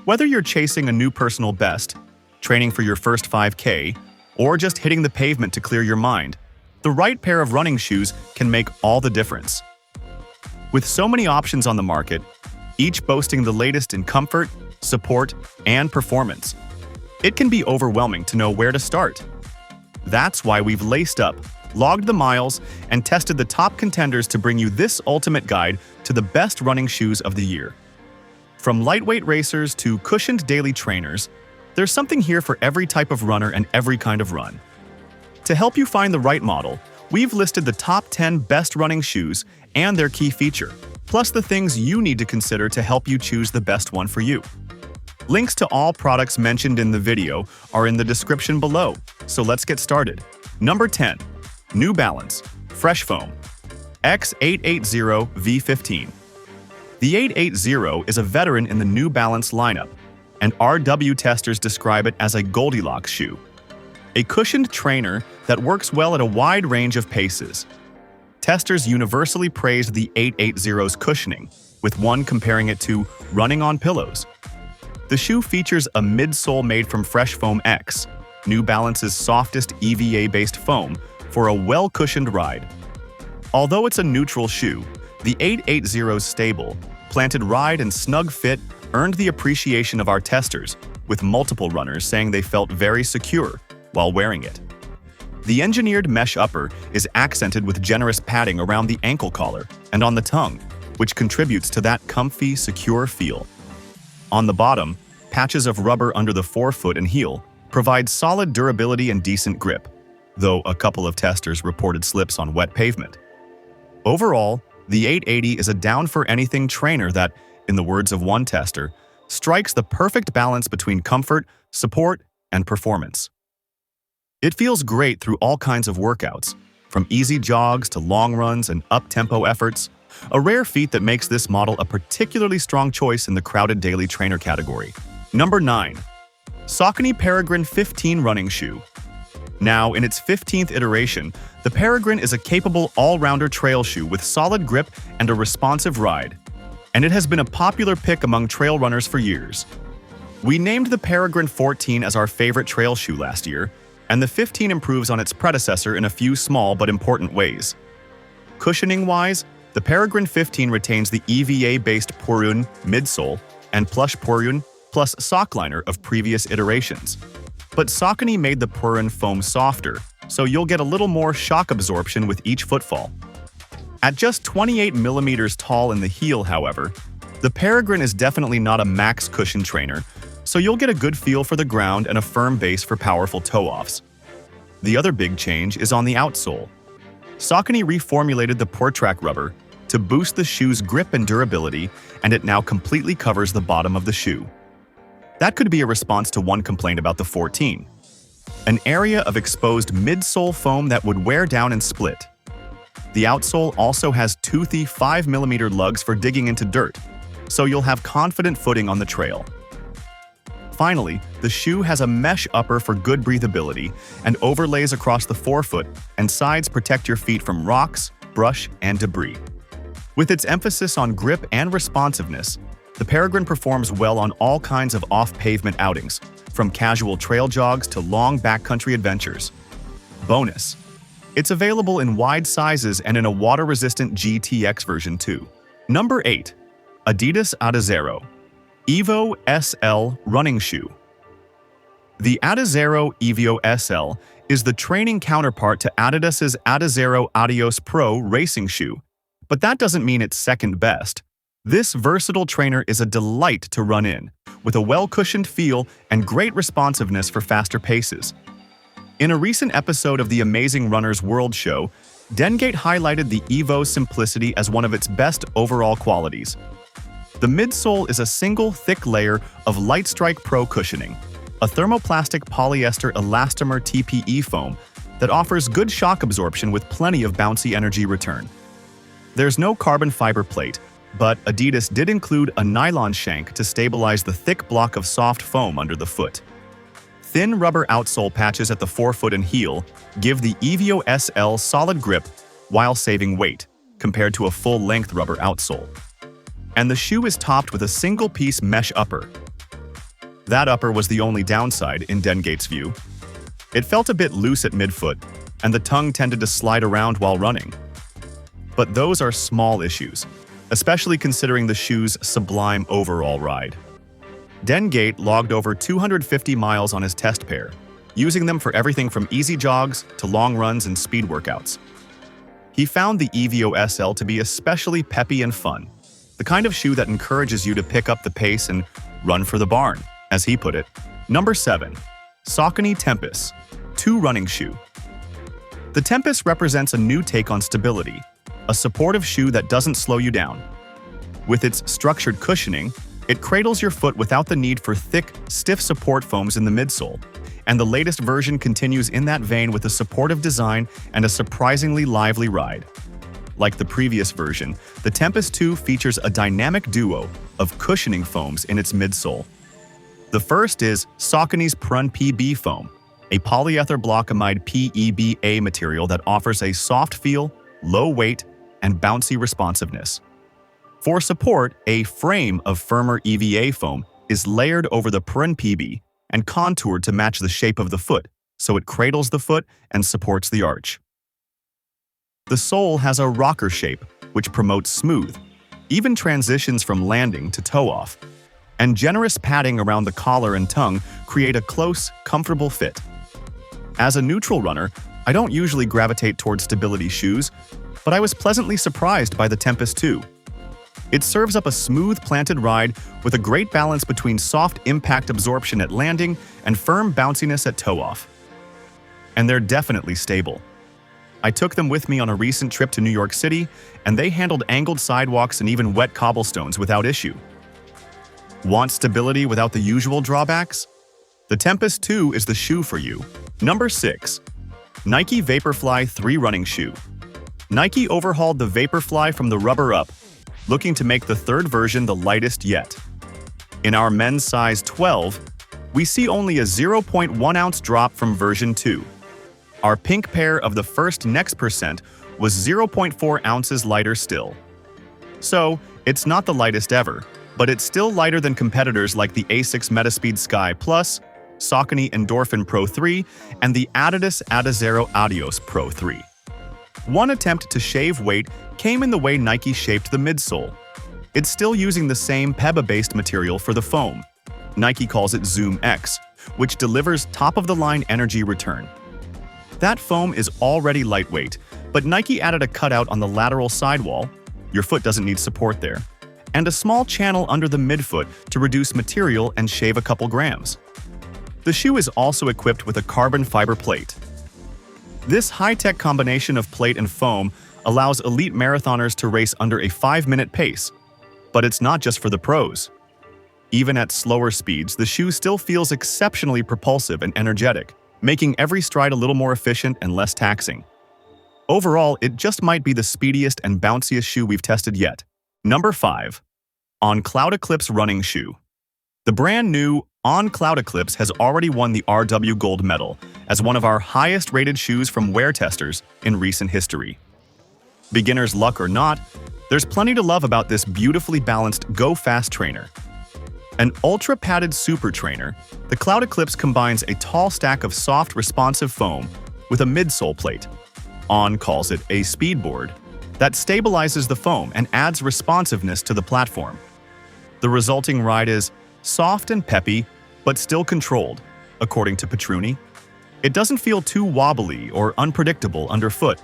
Whether you're chasing a new personal best, training for your first 5K, or just hitting the pavement to clear your mind, the right pair of running shoes can make all the difference. With so many options on the market, each boasting the latest in comfort, support, and performance, it can be overwhelming to know where to start. That's why we've laced up, logged the miles, and tested the top contenders to bring you this ultimate guide to the best running shoes of the year. From lightweight racers to cushioned daily trainers, there's something here for every type of runner and every kind of run. To help you find the right model, we've listed the top 10 best running shoes and their key feature, plus the things you need to consider to help you choose the best one for you. Links to all products mentioned in the video are in the description below, so let's get started. Number 10. New Balance Fresh Foam X880 V15. The 880 is a veteran in the New Balance lineup, and RW testers describe it as a Goldilocks shoe. A cushioned trainer that works well at a wide range of paces. Testers universally praised the 880's cushioning, with one comparing it to running on pillows. The shoe features a midsole made from Fresh Foam X, New Balance's softest EVA-based foam, for a well-cushioned ride. Although it's a neutral shoe, the 880's stable, planted ride and snug fit earned the appreciation of our testers, with multiple runners saying they felt very secure while wearing it. The engineered mesh upper is accented with generous padding around the ankle collar and on the tongue, which contributes to that comfy, secure feel. On the bottom, patches of rubber under the forefoot and heel provide solid durability and decent grip, though a couple of testers reported slips on wet pavement. Overall, the 880 is a down-for-anything trainer that, in the words of one tester, strikes the perfect balance between comfort, support, and performance. It feels great through all kinds of workouts, from easy jogs to long runs and up-tempo efforts, a rare feat that makes this model a particularly strong choice in the crowded daily trainer category. Number 9. Sakin Paragan 15 Running Shoe. Now, in its 15th iteration, the Paragan is a capable all-rounder trail shoe with solid grip and a responsive ride, and it has been a popular pick among trail runners for years. We named the Paragan 14 as our favorite trail shoe last year, and the 15 improves on its predecessor in a few small but important ways. Cushioning-wise, the Paragan 15 retains the EVA-based Porun midsole and plush Porun plus sock liner of previous iterations. But Saucony made the Porun foam softer, so you'll get a little more shock absorption with each footfall. At just 28 millimeters tall in the heel, however, the Paragan is definitely not a max cushion trainer, so you'll get a good feel for the ground and a firm base for powerful toe-offs. The other big change is on the outsole. Saucony reformulated the Portrack rubber to boost the shoe's grip and durability, and it now completely covers the bottom of the shoe. That could be a response to one complaint about the 14, an area of exposed midsole foam that would wear down and split. The outsole also has toothy 5mm lugs for digging into dirt, so you'll have confident footing on the trail. Finally, the shoe has a mesh upper for good breathability, and overlays across the forefoot and sides protect your feet from rocks, brush, and debris. With its emphasis on grip and responsiveness, the Paragan performs well on all kinds of off-pavement outings, from casual trail jogs to long backcountry adventures. Bonus: it's available in wide sizes and in a water-resistant GTX version too. Number 8. Adidas Adzero Evo SL Running Shoe. The Adzero Evo SL is the training counterpart to Adidas's Adzero Adios Pro racing shoe, but that doesn't mean it's second best. This versatile trainer is a delight to run in, with a well-cushioned feel and great responsiveness for faster paces. In a recent episode of the Amazing Runners World Show, Dengate highlighted the Evo's simplicity as one of its best overall qualities. The midsole is a single thick layer of Lightstrike Pro cushioning, a thermoplastic polyester elastomer TPE foam that offers good shock absorption with plenty of bouncy energy return. There's no carbon fiber plate, but Adidas did include a nylon shank to stabilize the thick block of soft foam under the foot. Thin rubber outsole patches at the forefoot and heel give the Evo SL solid grip while saving weight, compared to a full-length rubber outsole. And the shoe is topped with a single-piece mesh upper. That upper was the only downside in Dengate's view. It felt a bit loose at midfoot, and the tongue tended to slide around while running. But those are small issues, especially considering the shoe's sublime overall ride. Dengate logged over 250 miles on his test pair, using them for everything from easy jogs to long runs and speed workouts. He found the Evo SL to be especially peppy and fun, the kind of shoe that encourages you to pick up the pace and run for the barn, as he put it. Number 7. Sakin Tempest 2 running shoe. The Tempest represents a new take on stability, a supportive shoe that doesn't slow you down. With its structured cushioning, it cradles your foot without the need for thick, stiff support foams in the midsole, and the latest version continues in that vein with a supportive design and a surprisingly lively ride. Like the previous version, the Tempest 2 features a dynamic duo of cushioning foams in its midsole. The first is Saucony's Prun PB foam, a polyether blockimide PEBA material that offers a soft feel, low weight, and bouncy responsiveness. For support, a frame of firmer EVA foam is layered over the Prun PB and contoured to match the shape of the foot, so it cradles the foot and supports the arch. The sole has a rocker shape, which promotes smooth, even transitions from landing to toe-off, and generous padding around the collar and tongue create a close, comfortable fit. As a neutral runner, I don't usually gravitate towards stability shoes, but I was pleasantly surprised by the Tempest 2. It serves up a smooth planted ride with a great balance between soft impact absorption at landing and firm bounciness at toe-off. And they're definitely stable. I took them with me on a recent trip to New York City, and they handled angled sidewalks and even wet cobblestones without issue. Want stability without the usual drawbacks? The Tempest 2 is the shoe for you. Number 6. Nike Vaporfly 3 running shoe. Nike overhauled the Vaporfly from the rubber up, looking to make the third version the lightest yet. In our men's size 12, we see only a 0.1 ounce drop from version 2. Our pink pair of the first next percent was 0.4 ounces lighter still. So, it's not the lightest ever, but it's still lighter than competitors like the ASICS Metaspeed Sky Plus, Saucony Endorphin Pro 3, and the Adidas Adzero Evo Pro 3. One attempt to shave weight came in the way Nike shaped the midsole. It's still using the same PEBA-based material for the foam. Nike calls it Zoom X, which delivers top-of-the-line energy return. That foam is already lightweight, but Nike added a cutout on the lateral sidewall — your foot doesn't need support there — and a small channel under the midfoot to reduce material and shave a couple grams. The shoe is also equipped with a carbon fiber plate. This high-tech combination of plate and foam allows elite marathoners to race under a 5-minute pace. But it's not just for the pros. Even at slower speeds, the shoe still feels exceptionally propulsive and energetic, making every stride a little more efficient and less taxing. Overall, it just might be the speediest and bounciest shoe we've tested yet. Number 5. OnCloud Eclipse running shoe. The brand new OnCloud Eclipse has already won the RW Gold medal as one of our highest-rated shoes from wear testers in recent history. Beginner's luck or not, there's plenty to love about this beautifully balanced go-fast trainer. An ultra-padded super trainer, the Cloud Eclipse combines a tall stack of soft, responsive foam with a midsole plate — On calls it a speedboard — that stabilizes the foam and adds responsiveness to the platform. The resulting ride is soft and peppy, but still controlled, according to Petruni. It doesn't feel too wobbly or unpredictable underfoot.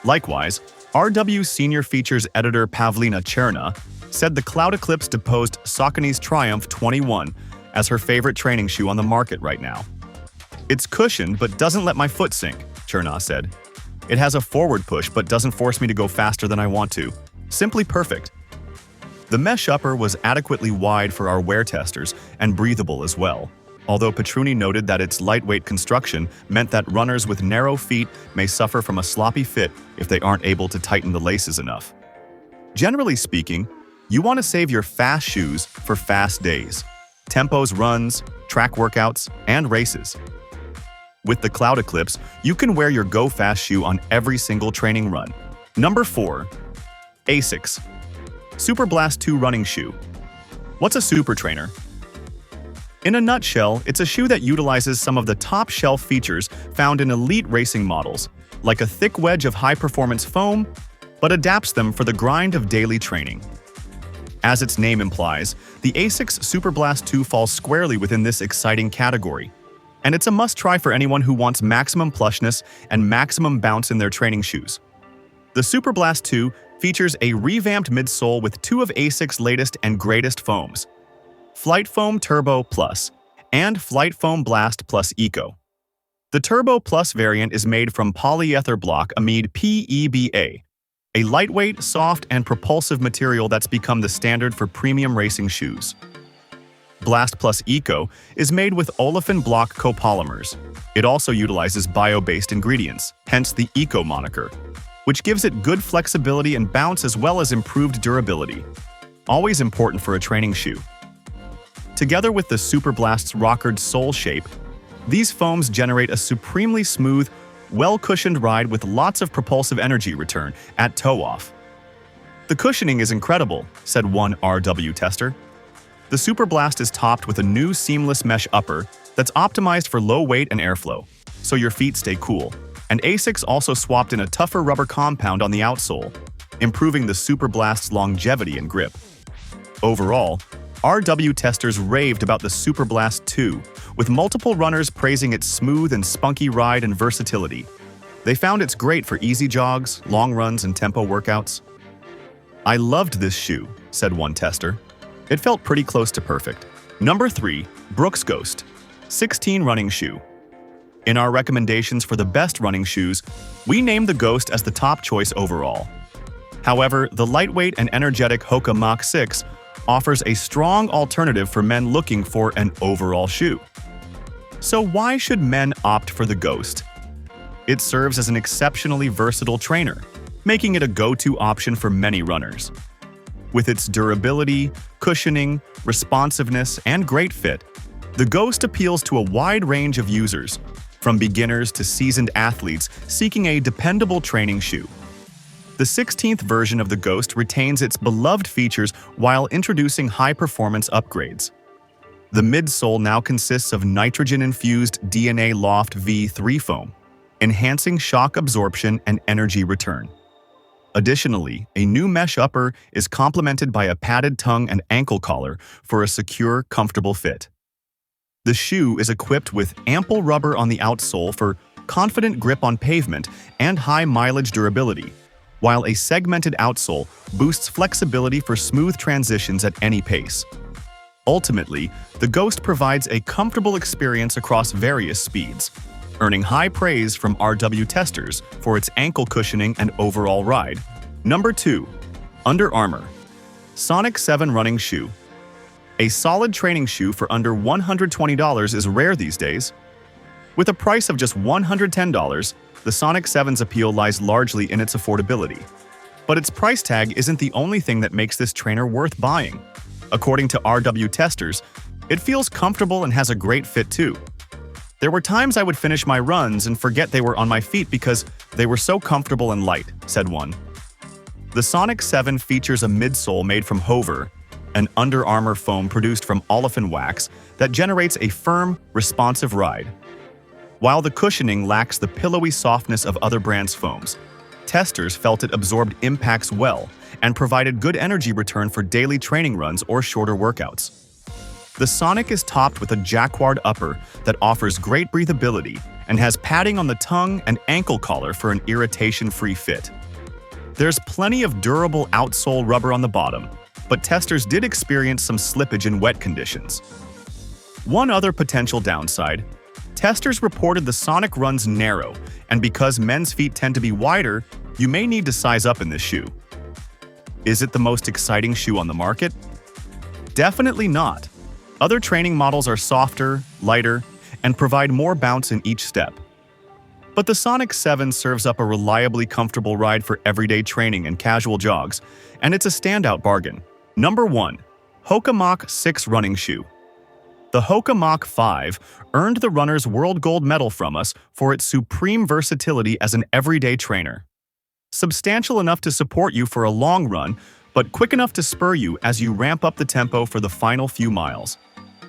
Likewise, RW Senior Features editor Pavlina Cherna said the Cloud Eclipse deposed Saucony's Triumph 21 as her favorite training shoe on the market right now. "It's cushioned but doesn't let my foot sink," Cherna said. "It has a forward push but doesn't force me to go faster than I want to. Simply perfect." The mesh upper was adequately wide for our wear testers and breathable as well, although Petruni noted that its lightweight construction meant that runners with narrow feet may suffer from a sloppy fit if they aren't able to tighten the laces enough. Generally speaking, you want to save your fast shoes for fast days, tempos runs, track workouts, and races. With the Cloud Eclipse, you can wear your go-fast shoe on every single training run. Number 4. ASICS Super Blast 2 running shoe. What's a super trainer? In a nutshell, it's a shoe that utilizes some of the top-shelf features found in elite racing models, like a thick wedge of high-performance foam, but adapts them for the grind of daily training. As its name implies, the ASICS Super Blast 2 falls squarely within this exciting category, and it's a must-try for anyone who wants maximum plushness and maximum bounce in their training shoes. The Super Blast 2 features a revamped midsole with two of ASICS' latest and greatest foams, Flight Foam Turbo Plus and Flight Foam Blast Plus Eco. The Turbo Plus variant is made from polyether block amide PEBA, a lightweight, soft, and propulsive material that's become the standard for premium racing shoes. Blast Plus Eco is made with olefin block copolymers. It also utilizes bio-based ingredients, hence the Eco moniker, which gives it good flexibility and bounce as well as improved durability. Always important for a training shoe. Together with the Super Blast's rockered sole shape, these foams generate a supremely smooth, well-cushioned ride with lots of propulsive energy return at toe-off. "The cushioning is incredible," said one RW tester. The Super Blast is topped with a new seamless mesh upper that's optimized for low weight and airflow, so your feet stay cool. And ASICS also swapped in a tougher rubber compound on the outsole, improving the Super Blast's longevity and grip. Overall, RW testers raved about the Super Blast 2, with multiple runners praising its smooth and spunky ride and versatility. They found it's great for easy jogs, long runs, and tempo workouts. "I loved this shoe," said one tester. "It felt pretty close to perfect." Number 3. Brooks Ghost 16 running shoe. In our recommendations for the best running shoes, we named the Ghost as the top choice overall. However, the lightweight and energetic Hoka Mach 6 offers a strong alternative for men looking for an overall shoe. So why should men opt for the Ghost? It serves as an exceptionally versatile trainer, making it a go-to option for many runners. With its durability, cushioning, responsiveness, and great fit, the Ghost appeals to a wide range of users, from beginners to seasoned athletes seeking a dependable training shoe. The 16th version of the Ghost retains its beloved features while introducing high-performance upgrades. The midsole now consists of nitrogen-infused DNA Loft V3 foam, enhancing shock absorption and energy return. Additionally, a new mesh upper is complemented by a padded tongue and ankle collar for a secure, comfortable fit. The shoe is equipped with ample rubber on the outsole for confident grip on pavement and high-mileage durability, while a segmented outsole boosts flexibility for smooth transitions at any pace. Ultimately, the Ghost provides a comfortable experience across various speeds, earning high praise from RW testers for its ankle cushioning and overall ride. Number 2. Under Armour Sonic 7 running shoe. A solid training shoe for under $120 is rare these days. With a price of just $110, the Sonic 7's appeal lies largely in its affordability. But its price tag isn't the only thing that makes this trainer worth buying. According to RW testers, it feels comfortable and has a great fit too. "There were times I would finish my runs and forget they were on my feet because they were so comfortable and light," said one. The Sonic 7 features a midsole made from Hover, an Under Armour foam produced from olefin wax that generates a firm, responsive ride. While the cushioning lacks the pillowy softness of other brands' foams, testers felt it absorbed impacts well and provided good energy return for daily training runs or shorter workouts. The Sonic is topped with a jacquard upper that offers great breathability and has padding on the tongue and ankle collar for an irritation-free fit. There's plenty of durable outsole rubber on the bottom, but testers did experience some slippage in wet conditions. One other potential downside: testers reported the Sonic runs narrow, and because men's feet tend to be wider, you may need to size up in this shoe. Is it the most exciting shoe on the market? Definitely not. Other training models are softer, lighter, and provide more bounce in each step. But the Sonic 7 serves up a reliably comfortable ride for everyday training and casual jogs, and it's a standout bargain. Number 1. Hoka Mach 6 running shoe. The Hoka Mach 5 earned the runner's World Gold medal from us for its supreme versatility as an everyday trainer. Substantial enough to support you for a long run, but quick enough to spur you as you ramp up the tempo for the final few miles.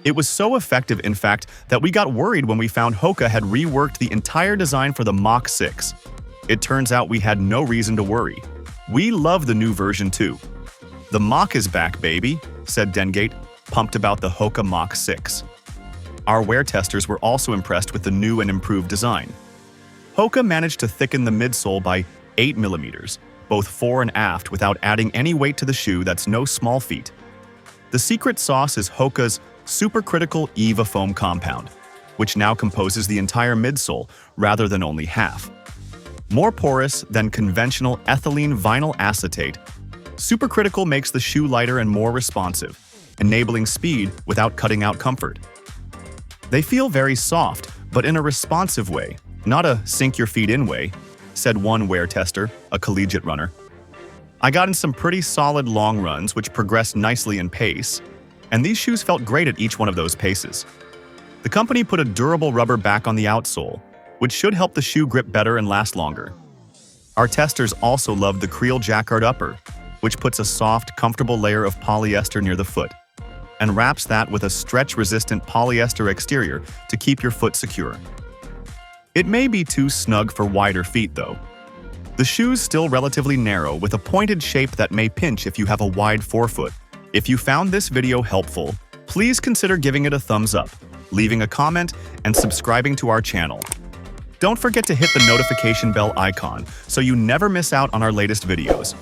It was so effective, in fact, that we got worried when we found Hoka had reworked the entire design for the Mach 6. It turns out we had no reason to worry. We love the new version too. "The Mach is back, baby," said Dengate, pumped about the Hoka Mach 6. Our wear testers were also impressed with the new and improved design. Hoka managed to thicken the midsole by 8 mm, both fore and aft, without adding any weight to the shoe. That's no small feat. The secret sauce is Hoka's supercritical EVA foam compound, which now composes the entire midsole rather than only half. More porous than conventional ethylene vinyl acetate, supercritical makes the shoe lighter and more responsive, enabling speed without cutting out comfort. They feel very soft, but in a responsive way, not a sink-your-feet-in way, said one wear tester, a collegiate runner. "I got in some pretty solid long runs which progressed nicely in pace, and these shoes felt great at each one of those paces." The company put a durable rubber back on the outsole, which should help the shoe grip better and last longer. Our testers also loved the Creel Jacquard upper, which puts a soft, comfortable layer of polyester near the foot, and wraps that with a stretch-resistant polyester exterior to keep your foot secure. It may be too snug for wider feet, though. The shoe's still relatively narrow, with a pointed shape that may pinch if you have a wide forefoot. If you found this video helpful, please consider giving it a thumbs up, leaving a comment, and subscribing to our channel. Don't forget to hit the notification bell icon so you never miss out on our latest videos.